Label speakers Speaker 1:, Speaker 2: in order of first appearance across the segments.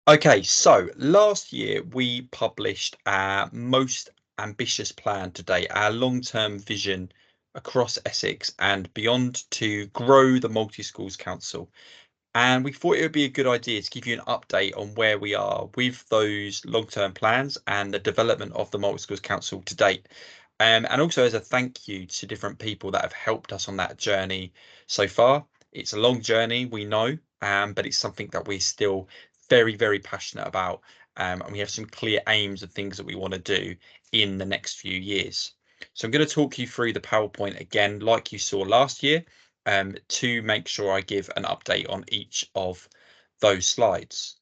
Speaker 1: Okay, so last year we published our most ambitious plan to date, our long-term vision across Essex and beyond to grow the Multi-Schools Council. And we thought it would be a good idea to give you an update on where we are with those long-term plans and the development of the Multi-Schools Council to date. And also as a thank you to different people that have helped us on that journey so far. It's a long journey, we know, but it's something that we're still very, very passionate about. And we have some clear aims of things that we want to do in the next few years. So I'm going to talk you through the PowerPoint again, like you saw last year, to make sure I give an update on each of those slides.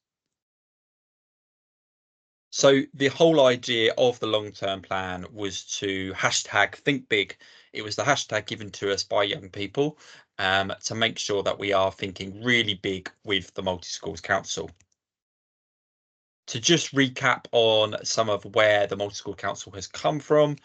Speaker 1: So the whole idea of the long-term plan was to hashtag think big. It was the hashtag given to us by young people to make sure that we are thinking really big with the Multi-Schools Council. To just recap on some of where the Multi-School Council has come from,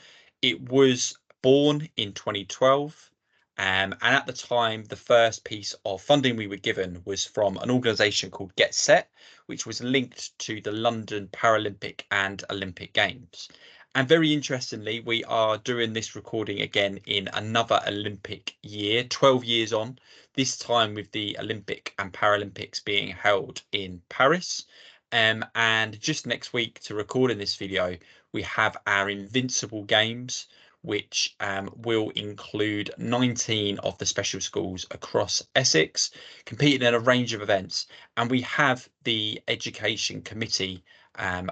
Speaker 1: it was born in 2012. And at the time, the first piece of funding we were given was from an organisation called Get Set, which was linked to the London Paralympic and Olympic Games. And very interestingly, we are doing this recording again in another Olympic year, 12 years on, this time with the Olympic and Paralympics being held in Paris. And just next week, to record in this video, we have our Invincible Games, which will include 19 of the special schools across Essex, competing in a range of events. And we have the Education Committee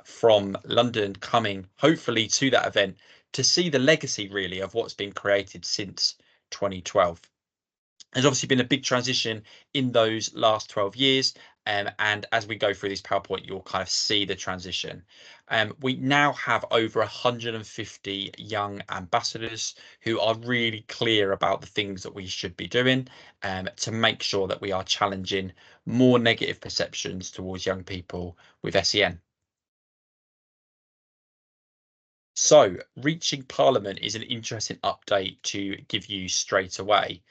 Speaker 1: from London coming, hopefully, to that event to see the legacy, really, of what's been created since 2012. There's obviously been a big transition in those last 12 years. And as we go through this PowerPoint, you'll kind of see the transition. We now have over 150 young ambassadors who are really clear about the things that we should be doing to make sure that we are challenging more negative perceptions towards young people with SEN. So, reaching Parliament is an interesting update to give you straight away.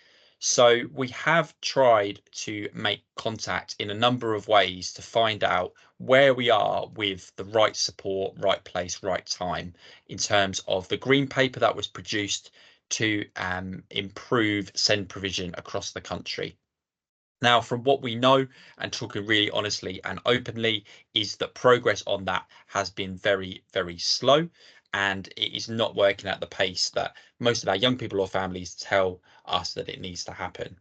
Speaker 1: So, we have tried to make contact in a number of ways to find out where we are with the right support, right place, right time in terms of the green paper that was produced to improve SEND provision across the country. Now, from what we know, and talking really honestly and openly, is that progress on that has been very, very slow, and it is not working at the pace that most of our young people or families tell us that it needs to happen.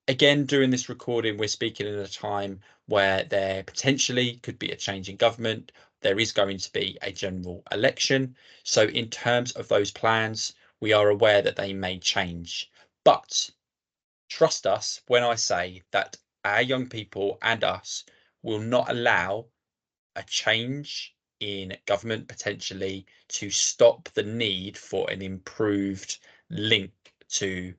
Speaker 1: Again, during this recording, we're speaking in a time where there potentially could be a change in government. There is going to be a general election. So in terms of those plans, we are aware that they may change. But trust us when I say that our young people and us will not allow a change in government potentially to stop the need for an improved link to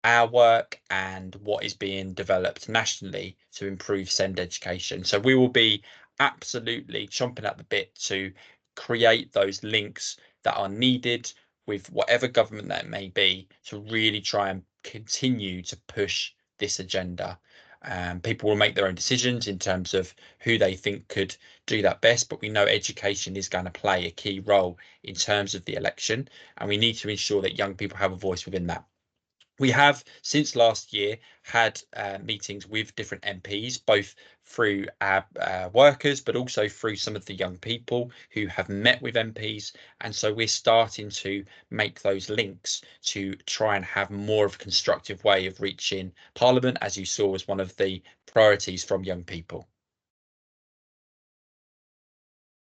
Speaker 1: our work and what is being developed nationally to improve SEND education. So we will be absolutely chomping at the bit to create those links that are needed with whatever government that may be to really try and continue to push this agenda. People will make their own decisions in terms of who they think could do that best, but we know education is going to play a key role in terms of the election, and we need to ensure that young people have a voice within that. We have, since last year, had meetings with different MPs, both through our workers, but also through some of the young people who have met with MPs. And so we're starting to make those links to try and have more of a constructive way of reaching Parliament, as you saw as one of the priorities from young people.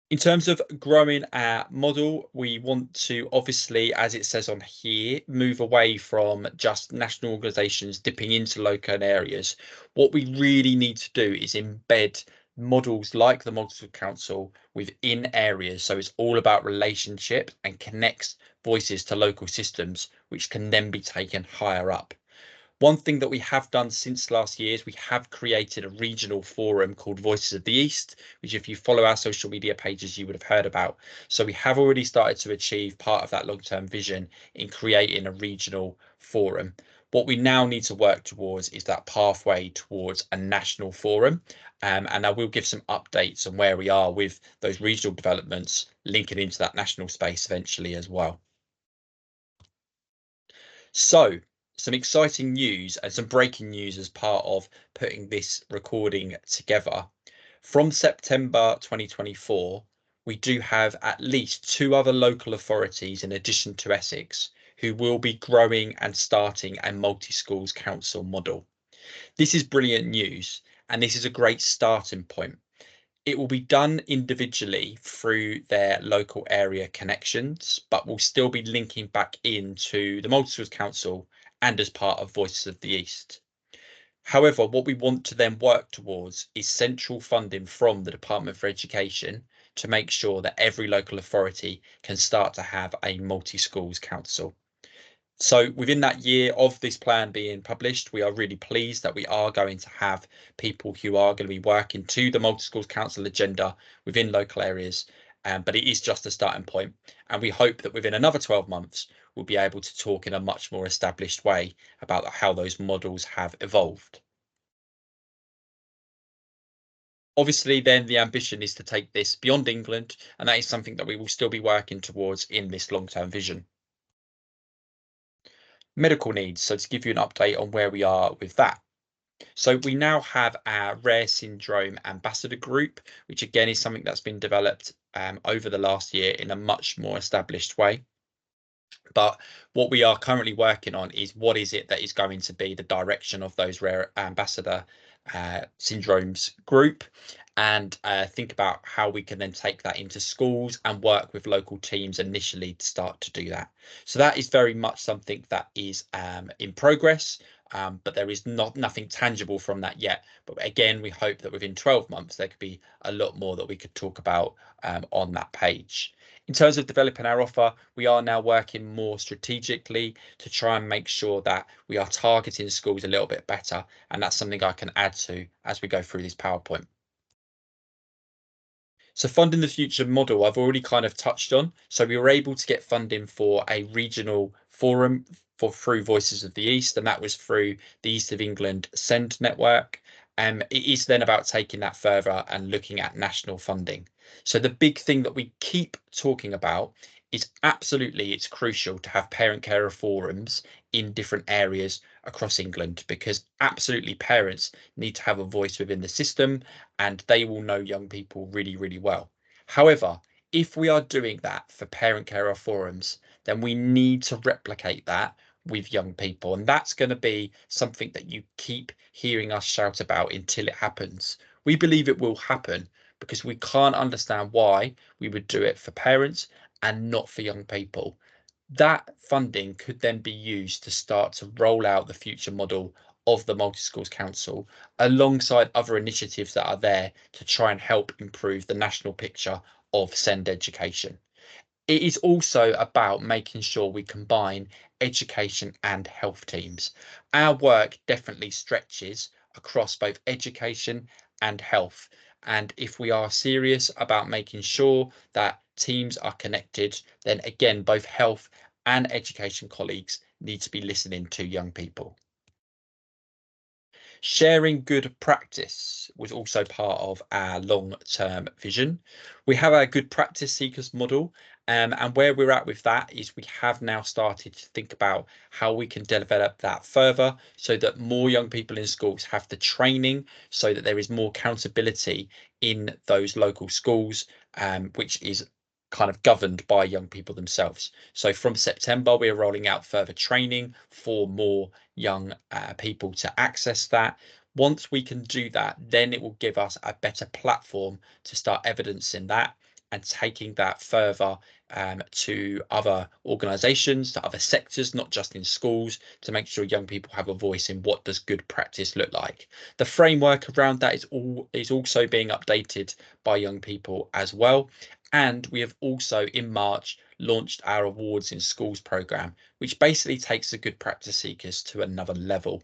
Speaker 1: In terms of growing our model, we want to obviously, as it says on here, move away from just national organisations dipping into local areas. What we really need to do is embed models like the Multi-School Council within areas. So it's all about relationship and connects voices to local systems, which can then be taken higher up. One thing that we have done since last year is we have created a regional forum called Voices of the East, which if you follow our social media pages, you would have heard about. So we have already started to achieve part of that long-term vision in creating a regional forum. What we now need to work towards is that pathway towards a national forum. And I will give some updates on where we are with those regional developments linking into that national space eventually as well. So, some exciting news and some breaking news as part of putting this recording together. From September 2024, we do have at least 2 other local authorities in addition to Essex who will be growing and starting a multi-schools council model. This is brilliant news, and this is a great starting point. It will be done individually through their local area connections, but will still be linking back into the Multi-Schools Council and as part of Voices of the East. However, what we want to then work towards is central funding from the Department for Education to make sure that every local authority can start to have a multi-schools council. So within that year of this plan being published, we are really pleased that we are going to have people who are going to be working to the multi-schools council agenda within local areas. But it is just a starting point, and we hope that within another 12 months, we'll be able to talk in a much more established way about how those models have evolved. Obviously, then the ambition is to take this beyond England, and that is something that we will still be working towards in this long-term vision. Medical needs. So to give you an update on where we are with that. So we now have our rare syndrome ambassador group, which again is something that's been developed over the last year in a much more established way. But what we are currently working on is what is it that is going to be the direction of those rare ambassador syndromes group, and think about how we can then take that into schools and work with local teams initially to start to do that. So that is very much something that is in progress, but there is nothing tangible from that yet. But again, we hope that within 12 months there could be a lot more that we could talk about on that page. In terms of developing our offer, we are now working more strategically to try and make sure that we are targeting schools a little bit better, and that's something I can add to as we go through this PowerPoint. So funding the future model, I've already kind of touched on. So we were able to get funding for a regional forum through Voices of the East, and that was through the East of England SEND network. It is then about taking that further and looking at national funding. So the big thing that we keep talking about is absolutely it's crucial to have parent carer forums in different areas across England, because absolutely parents need to have a voice within the system and they will know young people really, really well. However, if we are doing that for parent carer forums, then we need to replicate that with young people. And that's going to be something that you keep hearing us shout about until it happens. We believe it will happen because we can't understand why we would do it for parents and not for young people. That funding could then be used to start to roll out the future model of the Multi-Schools Council alongside other initiatives that are there to try and help improve the national picture of SEND education. It is also about making sure we combine education and health teams. Our work definitely stretches across both education and health. And if we are serious about making sure that teams are connected, then again, both health and education colleagues need to be listening to young people. Sharing good practice was also part of our long-term vision. We have our good practice seekers model, and where we're at with that is we have now started to think about how we can develop that further so that more young people in schools have the training, so that there is more accountability in those local schools, which is kind of governed by young people themselves. So from September, we're rolling out further training for more young people to access that. Once we can do that, then it will give us a better platform to start evidencing that and taking that further to other organisations, to other sectors, not just in schools, to make sure young people have a voice in what does good practice look like. The framework around that is also being updated by young people as well. And we have also in March launched our Awards in Schools programme, which basically takes the good practice seekers to another level.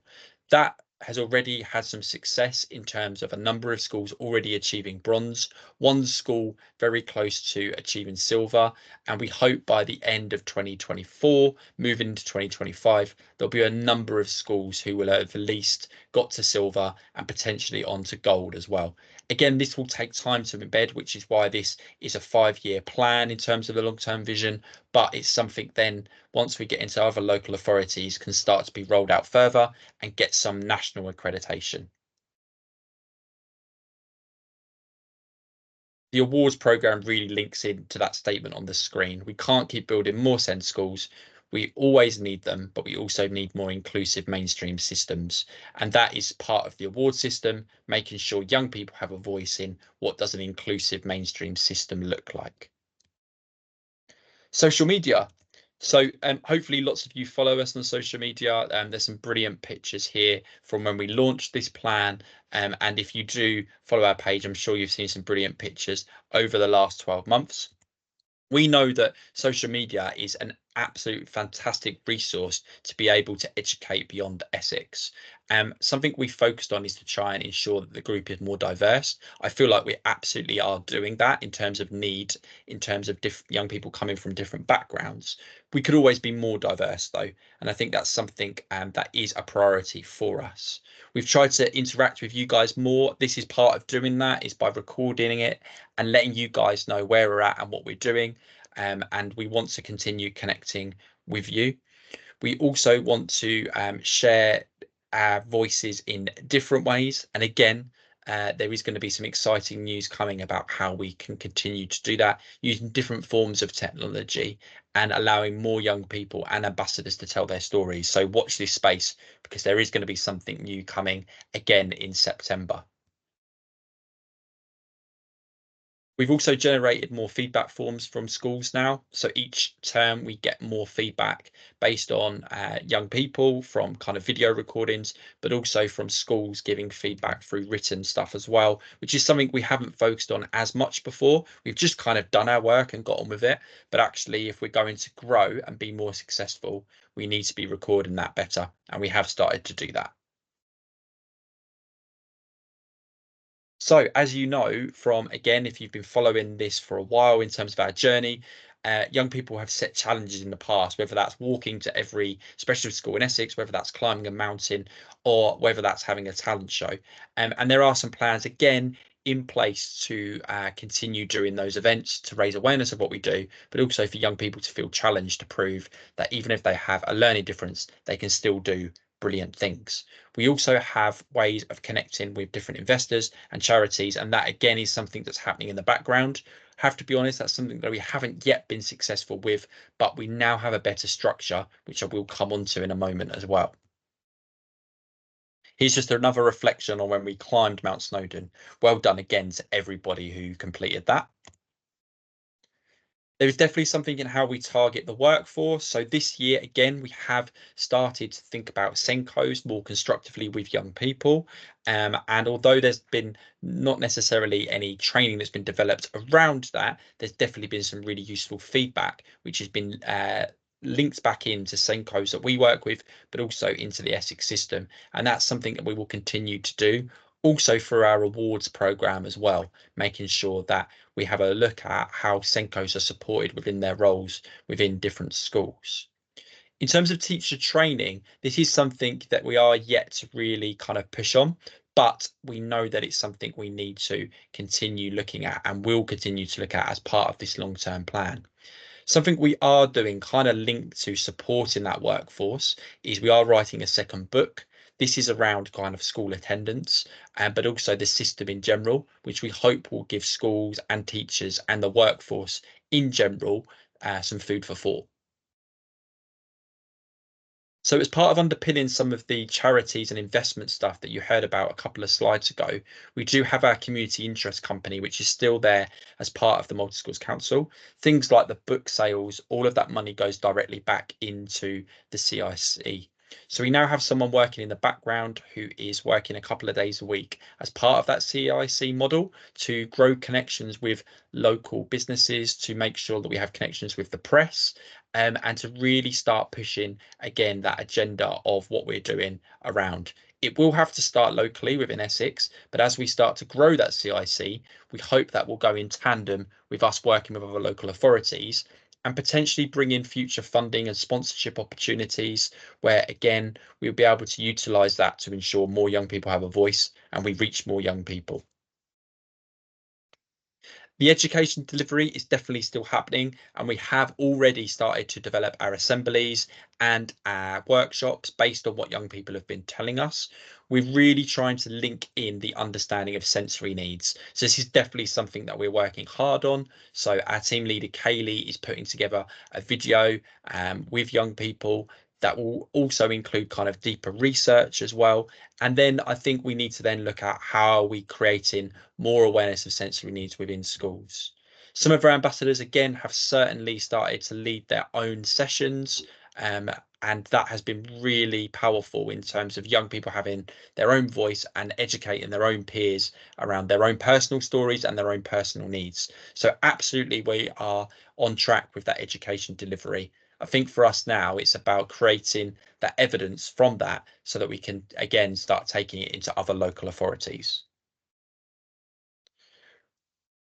Speaker 1: That has already had some success in terms of a number of schools already achieving bronze, one school very close to achieving silver, and we hope by the end of 2024, moving into 2025, there'll be a number of schools who will have at least got to silver and potentially on to gold as well. Again, this will take time to embed, which is why this is a 5-year plan in terms of the long-term vision, but it's something then once we get into other local authorities can start to be rolled out further and get some national accreditation. The awards program really links into that statement on the screen. We can't keep building more SEND schools. We always need them, but we also need more inclusive mainstream systems. And that is part of the award system, making sure young people have a voice in what does an inclusive mainstream system look like. Social media. So hopefully lots of you follow us on social media. There's some brilliant pictures here from when we launched this plan. And if you do follow our page, I'm sure you've seen some brilliant pictures over the last 12 months. We know that social media is an absolute fantastic resource to be able to educate beyond Essex. Something we focused on is to try and ensure that the group is more diverse. I feel like we absolutely are doing that in terms of need, in terms of young people coming from different backgrounds. We could always be more diverse though, and I think that's something that is a priority for us. We've tried to interact with you guys more. This is part of doing that, is by recording it and letting you guys know where we're at and what we're doing. And we want to continue connecting with you. We also want to share our voices in different ways. And again, there is going to be some exciting news coming about how we can continue to do that using different forms of technology and allowing more young people and ambassadors to tell their stories. So watch this space because there is going to be something new coming again in September. We've also generated more feedback forms from schools now. So each term we get more feedback based on young people from kind of video recordings, but also from schools giving feedback through written stuff as well, which is something we haven't focused on as much before. We've just kind of done our work and got on with it. But actually, if we're going to grow and be more successful, we need to be recording that better. And we have started to do that. So, as you know from, again, if you've been following this for a while in terms of our journey, young people have set challenges in the past, whether that's walking to every specialist school in Essex, whether that's climbing a mountain, or whether that's having a talent show. And there are some plans, again, in place to continue doing those events to raise awareness of what we do, but also for young people to feel challenged to prove that even if they have a learning difference, they can still do brilliant things. We also have ways of connecting with different investors and charities, and that again is something that's happening in the background. Have to be honest, that's something that we haven't yet been successful with, but we now have a better structure, which I will come on to in a moment as well. Here's just another reflection on when we climbed Mount Snowdon. Well done again to everybody who completed that. There is definitely something in how we target the workforce. So this year, again, we have started to think about SENCOs more constructively with young people. And although there's been not necessarily any training that's been developed around that, there's definitely been some really useful feedback, which has been linked back into SENCOs that we work with, but also into the Essex system. And that's something that we will continue to do. Also for our awards program as well, making sure that we have a look at how SENCOs are supported within their roles within different schools. In terms of teacher training, this is something that we are yet to really kind of push on, but we know that it's something we need to continue looking at and will continue to look at as part of this long-term plan. Something we are doing kind of linked to supporting that workforce is we are writing a second book. This is around kind of school attendance, but also the system in general, which we hope will give schools and teachers and the workforce in general some food for thought. So as part of underpinning some of the charities and investment stuff that you heard about a couple of slides ago, we do have our community interest company, which is still there as part of the Multi Schools Council. Things like the book sales, all of that money goes directly back into the CIC. So we now have someone working in the background who is working a couple of days a week as part of that CIC model to grow connections with local businesses, to make sure that we have connections with the press, and to really start pushing again that agenda of what we're doing around It will have to start locally within Essex, but as we start to grow that CIC, we hope that will go in tandem with us working with other local authorities and potentially bring in future funding and sponsorship opportunities where, again, we'll be able to utilise that to ensure more young people have a voice and we reach more young people. The education delivery is definitely still happening, and we have already started to develop our assemblies and our workshops based on what young people have been telling us. We're really trying to link in the understanding of sensory needs. So this is definitely something that we're working hard on. So our team leader, Kaylee, is putting together a video with young people that will also include kind of deeper research as well. And then I think we need to then look at how are we creating more awareness of sensory needs within schools. Some of our ambassadors, again, have certainly started to lead their own sessions, and that has been really powerful in terms of young people having their own voice and educating their own peers around their own personal stories and their own personal needs. So absolutely, we are on track with that education delivery. I think for us now, it's about creating that evidence from that so that we can, again, start taking it into other local authorities.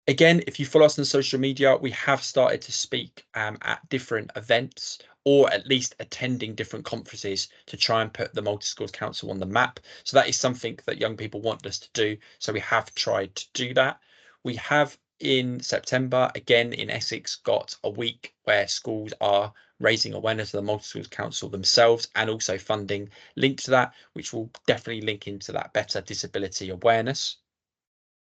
Speaker 1: Again, if you follow us on social media, we have started to speak at different events or at least attending different conferences to try and put the Multi Schools Council on the map. So that is something that young people want us to do. So we have tried to do that. We have in September, again in Essex, got a week where schools are raising awareness of the Multi Schools Council themselves and also funding linked to that, which will definitely link into that better disability awareness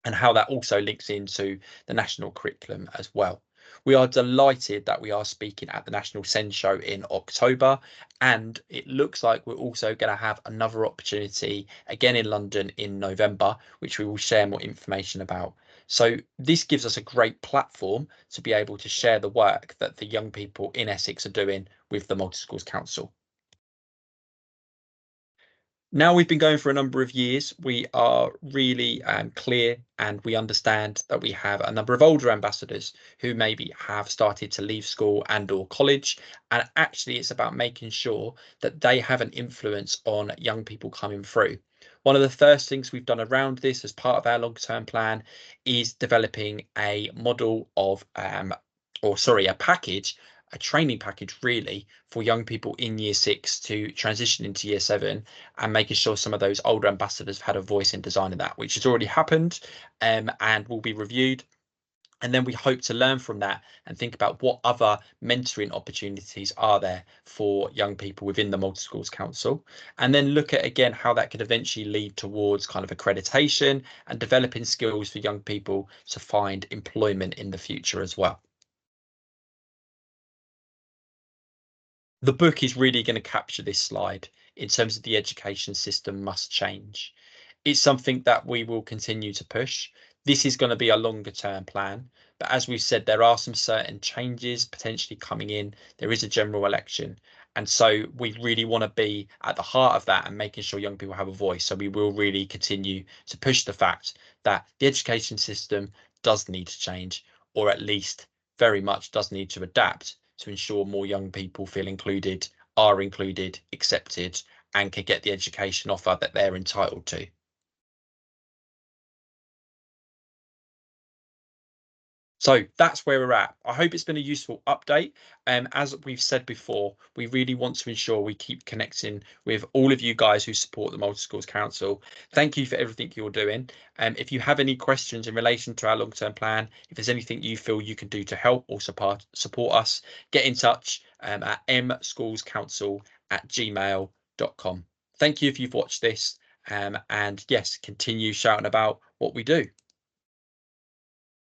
Speaker 1: and how that also links into the national curriculum as well. We are delighted that we are speaking at the National Send Show in October, and it looks like we're also going to have another opportunity again in London in November, which we will share more information about. So this gives us a great platform to be able to share the work that the young people in Essex are doing with the Multi Schools Council. Now we've been going for a number of years, we are really clear and we understand that we have a number of older ambassadors who maybe have started to leave school and or college. And actually it's about making sure that they have an influence on young people coming through. One of the first things we've done around this as part of our long-term plan is developing a model of, a package, a training package really for young people in year 6 to transition into year 7 and making sure some of those older ambassadors have had a voice in designing that, which has already happened and will be reviewed. And then we hope to learn from that and think about what other mentoring opportunities are there for young people within the Multi Schools Council, and then look at again how that could eventually lead towards kind of accreditation and developing skills for young people to find employment in the future as well. The book is really going to capture this slide in terms of the education system must change. It's something that we will continue to push. This is going to be a longer term plan, but as we've said, there are some certain changes potentially coming in. There is a general election, and so we really want to be at the heart of that and making sure young people have a voice. So we will really continue to push the fact that the education system does need to change, or at least very much does need to adapt to ensure more young people feel included, are included, accepted, and can get the education offer that they're entitled to. So that's where we're at. I hope it's been a useful update. As we've said before, we really want to ensure we keep connecting with all of you guys who support the Multi Schools Council. Thank you for everything you're doing. If you have any questions in relation to our long-term plan, if there's anything you feel you can do to help or support us, get in touch at mschoolscouncil@gmail.com. Thank you if you've watched this, and yes, continue shouting about what we do.